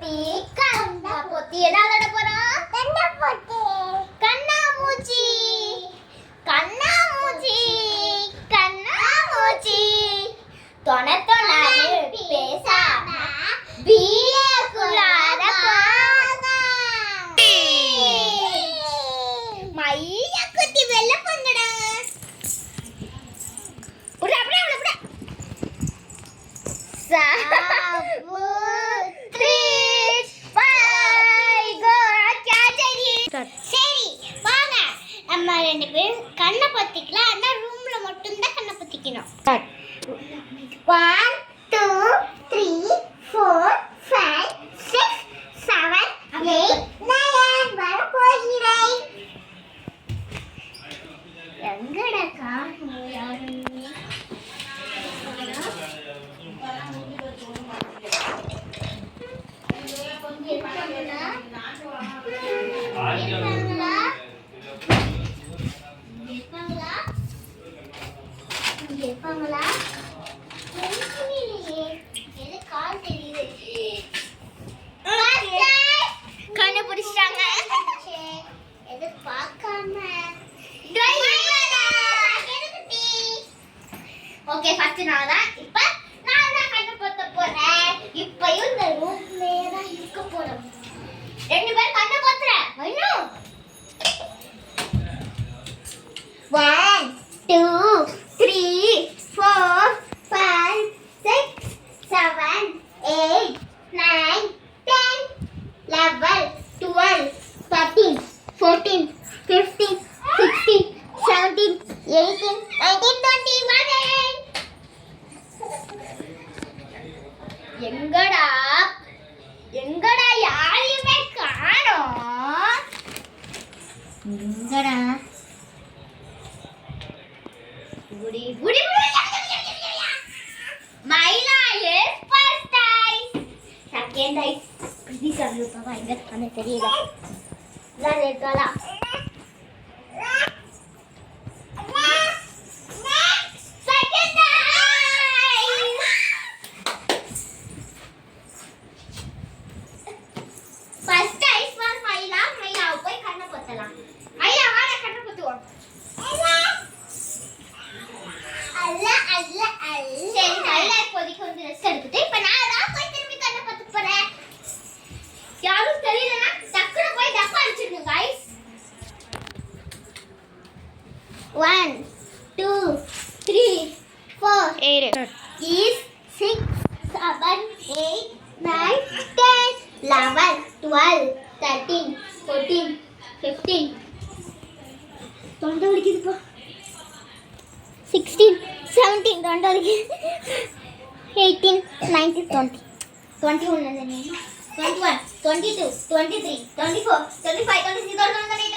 பொத்தி கண்ணா பொத்தி என்ன விளையாட போறோம்? கண்ணா பொத்தி கண்ணாமூச்சி கண்ணாமூச்சி கண்ணாமூச்சி தொண தொணாது பேசாம வீரக்குள்ளார போங்க. மைய குட்டி வெள்ள பொங்கடா. உடா உடா உடா. சரி வாங்க நம்ம ரெண்டு பேரும் கண்ணை பத்திக்கலாம். ஆனா ரூம்ல மட்டும் தான் கண்ணை பத்திக்கணும். 1 2 3 4 5 6 7 8 9 வர போகிறேன். எங்கடா யாருமே கண்டுபிடிச்சாங்க. எது பார்க்காம ஓகே ஃபர்ஸ்ட் நான் தான். இப்ப நான் தான் கண்ணு பொத்த போறேன். இப்பயும் இந்த ரூம்லயே தான் இருக்க போறோம். ரெண்டு பேரும் கண்ணு பொத்துறேன். இன்னும் 1 2 3 4 5 6 7 8 9 10 11 12 13 14 15 16 17 18 19 20 எங்கடா எங்கடா யாரையுமே காணோம். எங்கடா குடி குடி மைலா is first ice second ice பிடி கண்ணு பாப்பா எங்க கண்ணு தெரியல. நான் இருக்கலா One, 2, 3, 4, 6, 7, 8, 9, 10, 11, 12, 13, 14, 15. தொண்டை வலிக்குதுப்பா. 16, 17 தொண்டை வலிக்குது. 18, 19, 20, 21, 21, 22, 23, 24, 25, 26, 27, 28.